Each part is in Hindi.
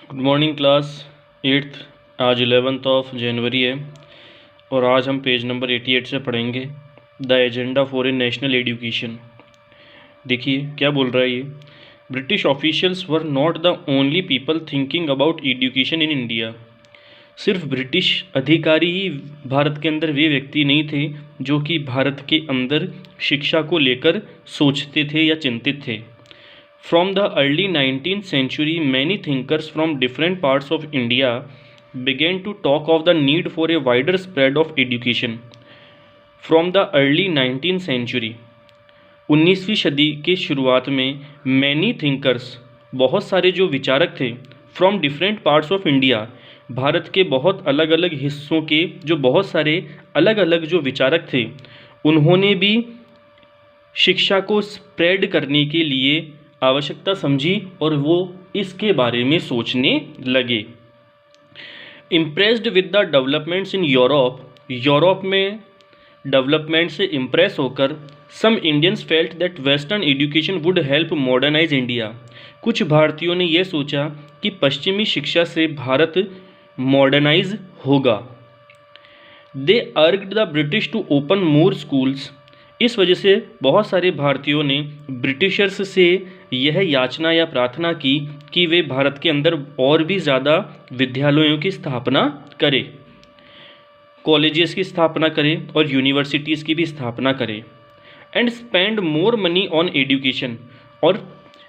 Good morning class eighth. आज 11th ऑफ जनवरी है और आज हम पेज नंबर 88 से पढ़ेंगे the agenda for a national education. देखिए क्या बोल रहा है ये। British officials were not the only people thinking about education in India. सिर्फ ब्रिटिश अधिकारी ही भारत के अंदर वे व्यक्ति नहीं थे जो कि भारत के अंदर शिक्षा को लेकर सोचते थे या चिंतित थे। From the early 19th century, many thinkers from different parts of India began to talk of the need for a wider spread of education. From the early 19th century, 19वीं सदी के शुरुआत में many thinkers, बहुत सारे जो विचारक थे, from different parts of India, Bharat के बहुत अलग अलग हिस्सों के जो बहुत सारे अलग अलग जो विचारक थे, उन्होंने भी शिक्षा को स्प्रेड करने के लिए आवश्यकता समझी और वो इसके बारे में सोचने लगे। Impressed with the developments in Europe में डेवलपमेंट से इम्प्रेस होकर some Indians felt that western education would help modernise India. कुछ भारतीयों ने यह सोचा कि पश्चिमी शिक्षा से भारत मॉडर्नाइज होगा। They argued the British to open more schools. इस वजह से बहुत सारे भारतीयों ने ब्रिटिशर्स से यह याचना या प्रार्थना की कि वे भारत के अंदर और भी ज़्यादा विद्यालयों की स्थापना करें, कॉलेजेस की स्थापना करें और यूनिवर्सिटीज़ की भी स्थापना करें। And spend more money on education, और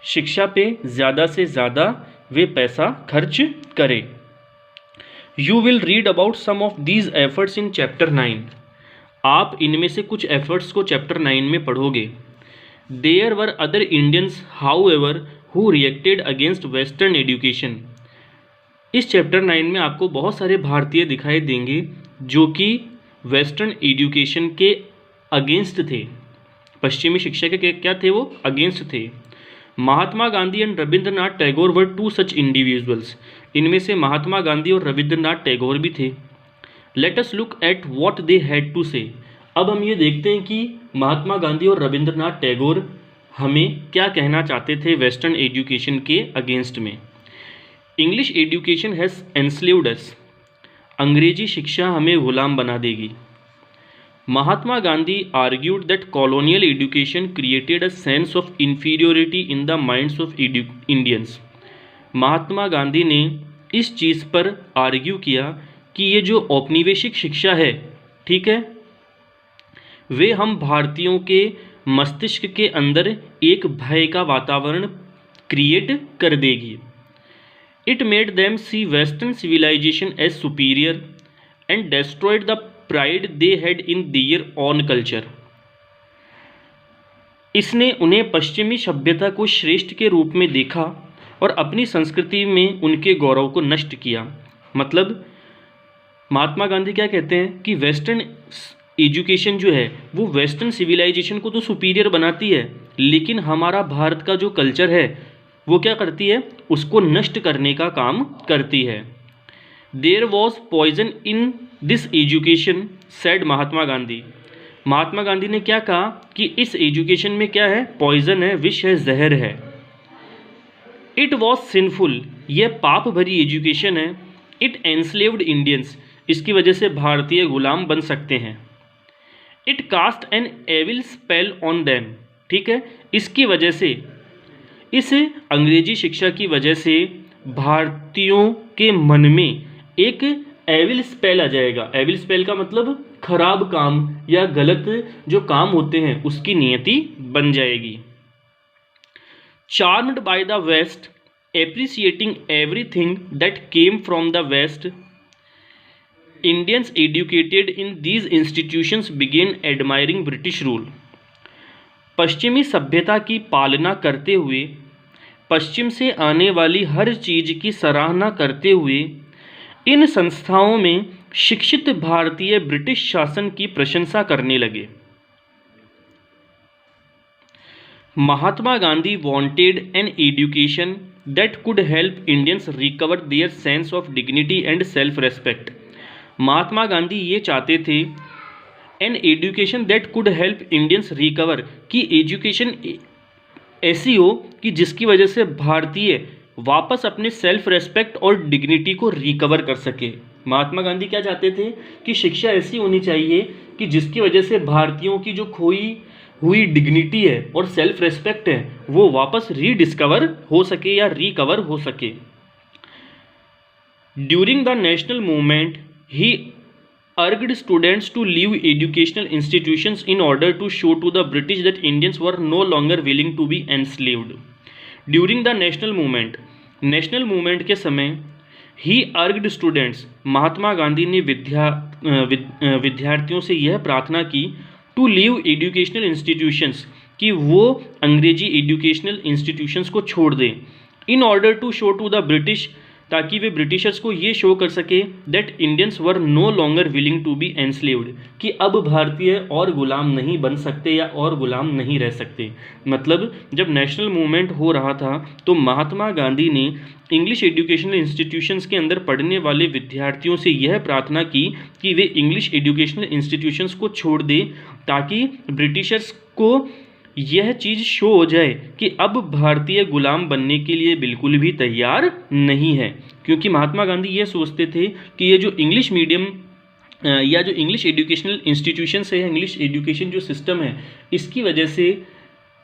शिक्षा पे ज़्यादा से ज़्यादा वे पैसा खर्च करें। You will read about some of these efforts in chapter 9। आप इनमें से कुछ एफर्ट्स को चैप्टर 9 में पढ़ोगे। There were other Indians however who reacted against western education. इस चैप्टर 9 में आपको बहुत सारे भारतीय दिखाई देंगे जो कि वेस्टर्न एजुकेशन के अगेंस्ट थे, पश्चिमी शिक्षा के क्या थे, वो अगेंस्ट थे। Mahatma Gandhi and Rabindranath Tagore were two such individuals. इनमें से महात्मा गांधी और रविंद्रनाथ टैगोर भी थे। Let us look at what they had to say. अब हम ये देखते हैं कि महात्मा गांधी और रविंद्रनाथ टैगोर हमें क्या कहना चाहते थे वेस्टर्न एजुकेशन के अगेंस्ट में। English education has enslaved us. अंग्रेजी शिक्षा हमें गुलाम बना देगी। Mahatma Gandhi argued that colonial education created a sense of inferiority in the minds of Indians. Mahatma Gandhi ने इस चीज़ पर आर्ग्यू किया कि ये जो औपनिवेशिक शिक्षा है, ठीक है, वे हम भारतीयों के मस्तिष्क के अंदर एक भय का वातावरण क्रिएट कर देगी। It made them see western civilization as superior and destroyed the pride they had in their own culture. इसने उन्हें पश्चिमी सभ्यता को श्रेष्ठ के रूप में देखा और अपनी संस्कृति में उनके गौरव को नष्ट किया। मतलब महात्मा गांधी क्या कहते हैं कि वेस्टर्न एजुकेशन जो है वो वेस्टर्न सिविलाइजेशन को तो सुपीरियर बनाती है, लेकिन हमारा भारत का जो कल्चर है वो क्या करती है, उसको नष्ट करने का काम करती है। There was poison in this education said Mahatma Gandhi. Mahatma Gandhi ने क्या कहा कि इस एजुकेशन में क्या है, पॉइजन है, विष है, जहर है। इट वॉज सिंफुल, यह पाप भरी एजुकेशन है। इट एनस्लेव्ड इंडियंस, इसकी वजह से भारतीय गुलाम बन सकते हैं। It cast an evil spell on them, ठीक है, इसकी वजह से, इस अंग्रेजी शिक्षा की वजह से भारतीयों के मन में एक एविल स्पेल आ जाएगा। एविल स्पेल का मतलब खराब काम या गलत जो काम होते हैं उसकी नियति बन जाएगी। Charmed by the west, appreciating everything that came from the west, Indians educated in these institutions began admiring British rule. पश्चिमी सभ्यता की पालना करते हुए, पश्चिम से आने वाली हर चीज़ की सराहना करते हुए इन संस्थाओं में शिक्षित भारतीय ब्रिटिश शासन की प्रशंसा करने लगे। Mahatma Gandhi wanted an education that could help Indians recover their sense of dignity and self-respect. Mahatma Gandhi ये चाहते थे an education that could help Indians recover, कि एजुकेशन ऐसी हो कि जिसकी वजह से भारतीय वापस अपने सेल्फ रेस्पेक्ट और डिग्निटी को रिकवर कर सके। महात्मा गांधी क्या चाहते थे कि शिक्षा ऐसी होनी चाहिए कि जिसकी वजह से भारतीयों की जो खोई हुई डिग्निटी है और सेल्फ रेस्पेक्ट है वो वापस रीडिस्कवर हो सके या रिकवर हो सके। During the national movement he urged students to leave educational institutions in order to show to the British that Indians were no longer willing to be enslaved. During the national movement के समय ही urged students, महात्मा गांधी ने विद्यार्थियों से यह प्रार्थना की to leave educational institutions कि वो अंग्रेजी एजुकेशनल इंस्टीट्यूशंस को छोड़ दें in order to show to the British ताकि वे ब्रिटिशर्स को ये शो कर सके that Indians were no longer willing to be enslaved कि अब भारतीय और गुलाम नहीं बन सकते या और गुलाम नहीं रह सकते। मतलब जब नेशनल मूवमेंट हो रहा था तो महात्मा गांधी ने इंग्लिश एजुकेशनल इंस्टीट्यूशंस के अंदर पढ़ने वाले विद्यार्थियों से यह प्रार्थना की कि वे इंग्लिश एजुकेशनल इंस्टीट्यूशंस को छोड़ दें ताकि ब्रिटिशर्स को यह चीज़ शो हो जाए कि अब भारतीय गुलाम बनने के लिए बिल्कुल भी तैयार नहीं है। क्योंकि महात्मा गांधी ये सोचते थे कि ये जो इंग्लिश मीडियम या जो इंग्लिश एजुकेशनल इंस्टीट्यूशंस है, इंग्लिश एजुकेशन जो सिस्टम है, इसकी वजह से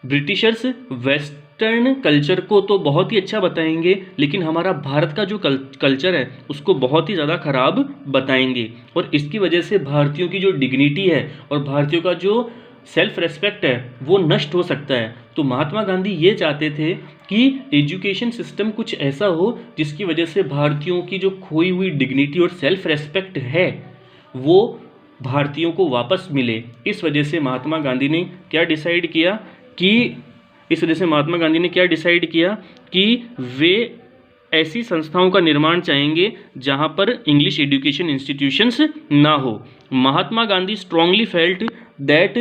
ब्रिटिशर्स वेस्टर्न कल्चर को तो बहुत ही अच्छा बताएंगे लेकिन हमारा भारत का जो कल्चर है उसको बहुत ही ज़्यादा ख़राब बताएंगे और इसकी वजह से भारतीयों की जो डिग्निटी है और भारतीयों का जो सेल्फ रेस्पेक्ट है वो नष्ट हो सकता है। तो महात्मा गांधी ये चाहते थे कि एजुकेशन सिस्टम कुछ ऐसा हो जिसकी वजह से भारतीयों की जो खोई हुई डिग्निटी और सेल्फ रेस्पेक्ट है वो भारतीयों को वापस मिले। इस वजह से महात्मा गांधी ने क्या डिसाइड किया कि वे ऐसी संस्थाओं का निर्माण चाहेंगे जहां पर इंग्लिश एजुकेशन इंस्टीट्यूशंस ना हो। Mahatma Gandhi strongly felt that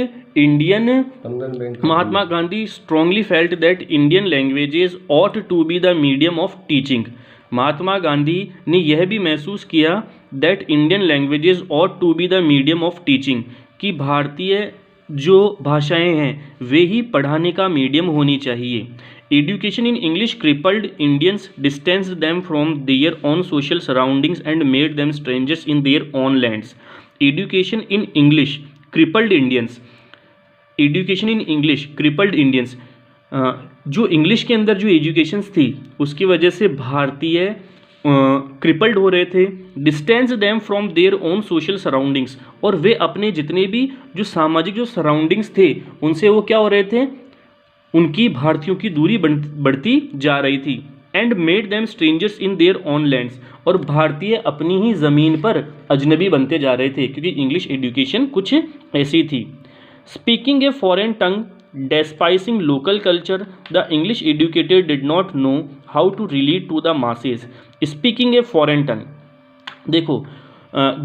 Indian languages ought to be the medium of teaching. Mahatma Gandhi ने यह भी महसूस किया that Indian languages ought to be the medium of teaching कि भारतीय जो भाषाएं हैं वे ही पढ़ाने का मीडियम होनी चाहिए। Education in English crippled Indians, distanced them from their own social surroundings and made them strangers in their own lands. Education in English crippled Indians, जो इंग्लिश के अंदर जो एजुकेशंस थी उसकी वजह से भारतीय क्रिपल्ड हो रहे थे। Distance them from their own social surroundings, और वे अपने जितने भी जो सामाजिक जो सराउंडिंग्स थे उनसे वो क्या हो रहे थे, उनकी भारतीयों की दूरी बढ़ती जा रही थी। And made them strangers in their own lands, और भारतीय अपनी ही ज़मीन पर अजनबी बनते जा रहे थे क्योंकि इंग्लिश एजुकेशन कुछ ऐसी थी। Speaking a foreign tongue, despising local culture, the English educated did not know how to relate to the masses. Speaking a foreign tongue, देखो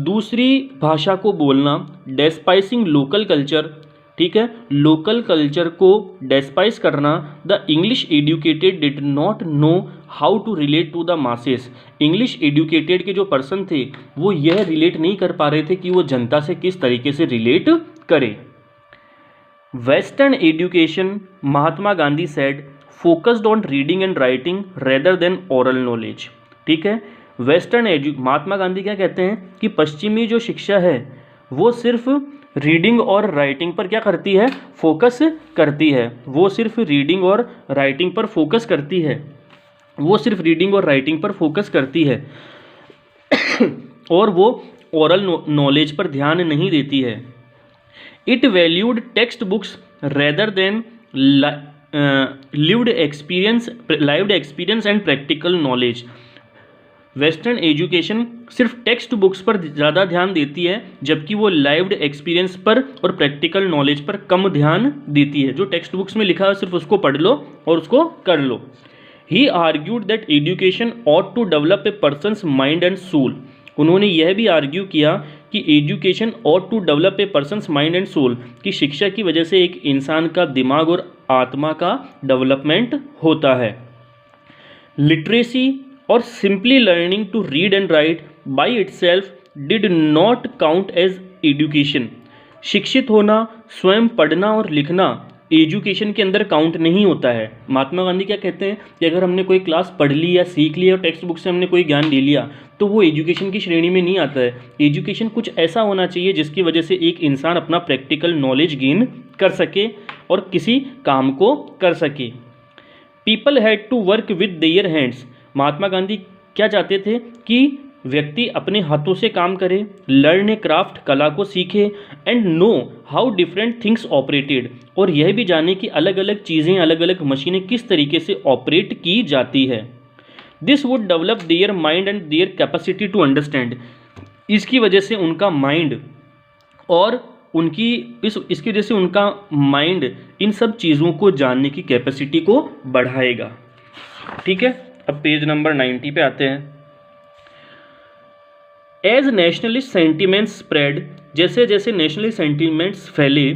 दूसरी भाषा को बोलना, despising local culture, ठीक है, लोकल कल्चर को डेस्पाइस करना। The English educated did not know how to relate to the masses, English educated के जो पर्सन थे वो यह रिलेट नहीं कर पा रहे थे कि वो जनता से किस तरीके से रिलेट करें। Western education, Mahatma Gandhi said, focused on reading and writing rather than oral knowledge, ठीक है। महात्मा गांधी क्या कहते हैं कि पश्चिमी जो शिक्षा है वो सिर्फ रीडिंग और राइटिंग पर क्या करती है, फोकस करती है। वो सिर्फ रीडिंग और राइटिंग पर फोकस करती है और वो ओरल नॉलेज पर ध्यान नहीं देती है। It valued text books rather than lived experience and practical knowledge. Western education सिर्फ टेक्स्ट बुक्स पर ज़्यादा ध्यान देती है जबकि वो लाइव्ड एक्सपीरियंस पर और प्रैक्टिकल नॉलेज पर कम ध्यान देती है। जो टेक्स्ट बुक्स में लिखा है सिर्फ उसको पढ़ लो और उसको कर लो। He argued that education ought to develop a person's mind and soul, उन्होंने यह भी आर्ग्यू किया कि education ought to develop a person's mind and soul, कि शिक्षा की वजह से एक इंसान का दिमाग और आत्मा का डेवलपमेंट होता है। लिटरेसी और simply learning to read and write by itself did not count as education, शिक्षित होना, स्वयं पढ़ना और लिखना, एजुकेशन के अंदर काउंट नहीं होता है। महात्मा गांधी क्या कहते हैं कि अगर हमने कोई क्लास पढ़ ली या सीख लिया और टेक्स्ट बुक से हमने कोई ज्ञान ले लिया तो वो एजुकेशन की श्रेणी में नहीं आता है। एजुकेशन कुछ ऐसा होना चाहिए जिसकी वजह से एक इंसान अपना प्रैक्टिकल नॉलेज गेन कर सके और किसी काम को कर सके। People had to work with their hands. Mahatma Gandhi क्या चाहते थे कि व्यक्ति अपने हाथों से काम करे, लर्न ए क्राफ्ट, कला को सीखे, and know how different things operated, और यह भी जाने कि अलग अलग चीज़ें, अलग अलग मशीनें किस तरीके से ऑपरेट की जाती है। This would develop their mind and their capacity to understand. इसकी वजह से उनका माइंड और उनकी इसकी वजह से उनका माइंड इन सब चीज़ों को जानने की कैपेसिटी को बढ़ाएगा। ठीक है, अब पेज नंबर 90 पे आते हैं। एज नेशनलिस्ट सेंटिमेंट्स स्प्रेड, जैसे जैसे नेशनलिस्ट सेंटिमेंट्स फैले,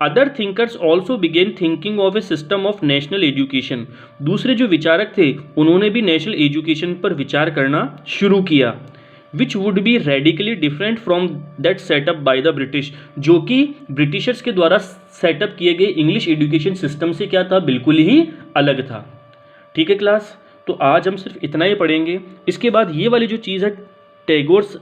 other thinkers also began thinking of a system of national education. दूसरे जो विचारक थे उन्होंने भी नेशनल एजुकेशन पर विचार करना शुरू किया, which would be radically different from that setup by the British, जो कि ब्रिटिशर्स के द्वारा सेटअप किए गए इंग्लिश एजुकेशन सिस्टम से क्या था, बिल्कुल ही अलग था। ठीक है क्लास, तो आज हम सिर्फ इतना ही पढ़ेंगे। इसके बाद ये वाली जो चीज़ है टैगोर्स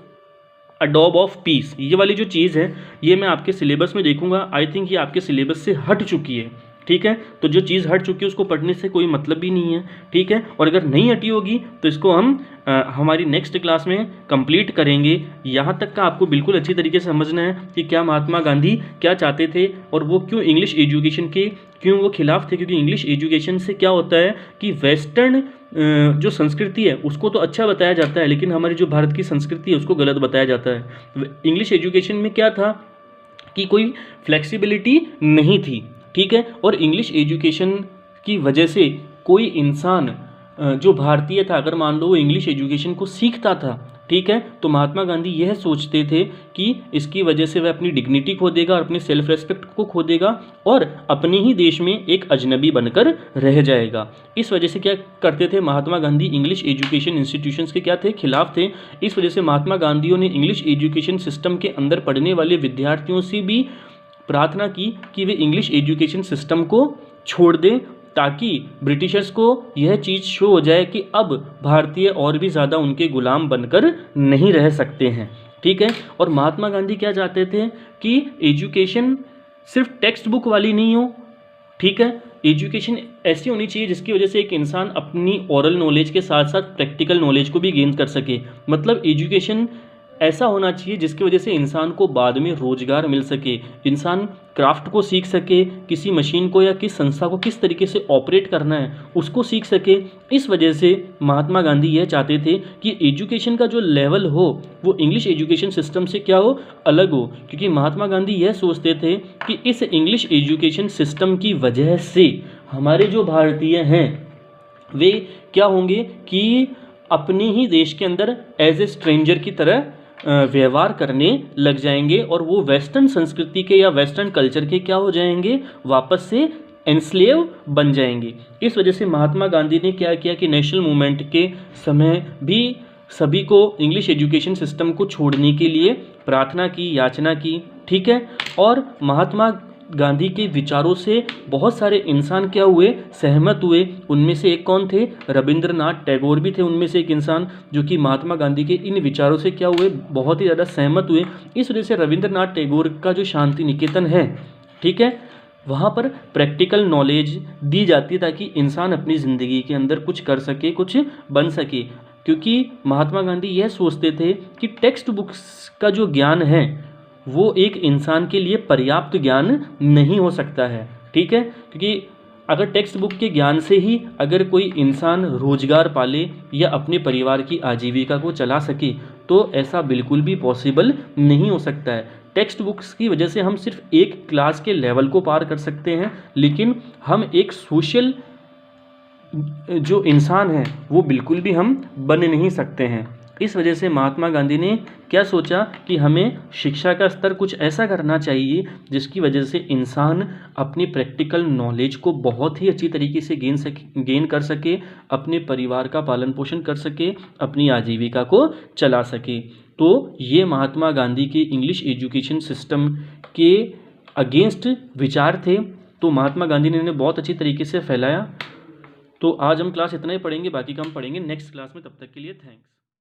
अडॉब ऑफ पीस, ये वाली जो चीज़ है ये मैं आपके सिलेबस में देखूंगा। आई थिंक ये आपके सिलेबस से हट चुकी है। ठीक है, तो जो चीज़ हट चुकी है उसको पढ़ने से कोई मतलब भी नहीं है। ठीक है, और अगर नहीं हटी होगी तो इसको हम हमारी नेक्स्ट क्लास में कंप्लीट करेंगे। यहाँ तक का आपको बिल्कुल अच्छी तरीके से समझना है कि क्या महात्मा गांधी क्या चाहते थे और वो क्यों इंग्लिश एजुकेशन के क्यों वो खिलाफ थे। क्योंकि इंग्लिश एजुकेशन से क्या होता है कि वेस्टर्न जो संस्कृति है उसको तो अच्छा बताया जाता है, लेकिन हमारी जो भारत की संस्कृति है उसको गलत बताया जाता है। इंग्लिश एजुकेशन में क्या था कि कोई फ्लेक्सिबिलिटी नहीं थी। ठीक है, और इंग्लिश एजुकेशन की वजह से कोई इंसान जो भारतीय था, अगर मान लो वो इंग्लिश एजुकेशन को सीखता था, ठीक है, तो महात्मा गांधी यह सोचते थे कि इसकी वजह से वह अपनी डिग्निटी खो देगा और अपने सेल्फ रेस्पेक्ट को खो देगा और अपने ही देश में एक अजनबी बनकर रह जाएगा। इस वजह से क्या करते थे Mahatma Gandhi, English education institutions के क्या थे, खिलाफ थे। इस वजह से महात्मा गांधियों ने इंग्लिश एजुकेशन सिस्टम के अंदर पढ़ने वाले विद्यार्थियों से भी प्रार्थना की कि वे इंग्लिश एजुकेशन सिस्टम को छोड़ दें, ताकि ब्रिटिशर्स को यह चीज़ शो हो जाए कि अब भारतीय और भी ज़्यादा उनके गुलाम बनकर नहीं रह सकते हैं। ठीक है, और महात्मा गांधी क्या चाहते थे कि एजुकेशन सिर्फ टेक्स्ट बुक वाली नहीं हो। ठीक है, एजुकेशन ऐसी होनी चाहिए जिसकी वजह से एक इंसान अपनी ओरल नॉलेज के साथ साथ प्रैक्टिकल नॉलेज को भी गेन कर सके। मतलब एजुकेशन ऐसा होना चाहिए जिसकी वजह से इंसान को बाद में रोजगार मिल सके, इंसान क्राफ्ट को सीख सके, किसी मशीन को या किस संस्था को किस तरीके से ऑपरेट करना है उसको सीख सके। इस वजह से महात्मा गांधी यह चाहते थे कि एजुकेशन का जो लेवल हो वो इंग्लिश एजुकेशन सिस्टम से क्या हो, अलग हो। क्योंकि महात्मा गांधी यह सोचते थे कि इस इंग्लिश एजुकेशन सिस्टम की वजह से हमारे जो भारतीय हैं वे क्या होंगे कि अपने ही देश के अंदर एज ए स्ट्रेंजर की तरह व्यवहार करने लग जाएंगे और वो वेस्टर्न संस्कृति के या वेस्टर्न कल्चर के क्या हो जाएंगे, वापस से एनस्लेव बन जाएंगे। इस वजह से महात्मा गांधी ने क्या किया कि नेशनल मूवमेंट के समय भी सभी को इंग्लिश एजुकेशन सिस्टम को छोड़ने के लिए प्रार्थना की, याचना की। ठीक है, और महात्मा गांधी के विचारों से बहुत सारे इंसान क्या हुए, सहमत हुए। उनमें से एक कौन थे, रविंद्रनाथ टैगोर भी थे उनमें से एक इंसान जो कि महात्मा गांधी के इन विचारों से क्या हुए, बहुत ही ज़्यादा सहमत हुए। इस वजह से रविंद्रनाथ टैगोर का जो शांति निकेतन है, ठीक है, वहाँ पर प्रैक्टिकल नॉलेज दी जाती है ताकि इंसान अपनी ज़िंदगी के अंदर कुछ कर सके, कुछ बन सके। क्योंकि महात्मा गांधी यह सोचते थे कि टेक्स्ट बुक्स का जो ज्ञान है वो एक इंसान के लिए पर्याप्त ज्ञान नहीं हो सकता है। ठीक है, क्योंकि अगर टेक्स्ट बुक के ज्ञान से ही अगर कोई इंसान रोजगार पाले या अपने परिवार की आजीविका को चला सके तो ऐसा बिल्कुल भी पॉसिबल नहीं हो सकता है। टेक्स्ट बुक्स की वजह से हम सिर्फ एक क्लास के लेवल को पार कर सकते हैं, लेकिन हम एक सोशल जो इंसान है वो बिल्कुल भी हम बन नहीं सकते हैं। इस वजह से महात्मा गांधी ने क्या सोचा कि हमें शिक्षा का स्तर कुछ ऐसा करना चाहिए जिसकी वजह से इंसान अपनी प्रैक्टिकल नॉलेज को बहुत ही अच्छी तरीके से गेन कर सके, अपने परिवार का पालन पोषण कर सके, अपनी आजीविका को चला सके। तो ये महात्मा गांधी के इंग्लिश एजुकेशन सिस्टम के अगेंस्ट विचार थे। तो महात्मा गांधी ने इन्हें बहुत अच्छी तरीके से फैलाया। तो आज हम क्लास इतना ही पढ़ेंगे, बाकी का हम पढ़ेंगे नेक्स्ट क्लास में। तब तक के लिए थैंक्स।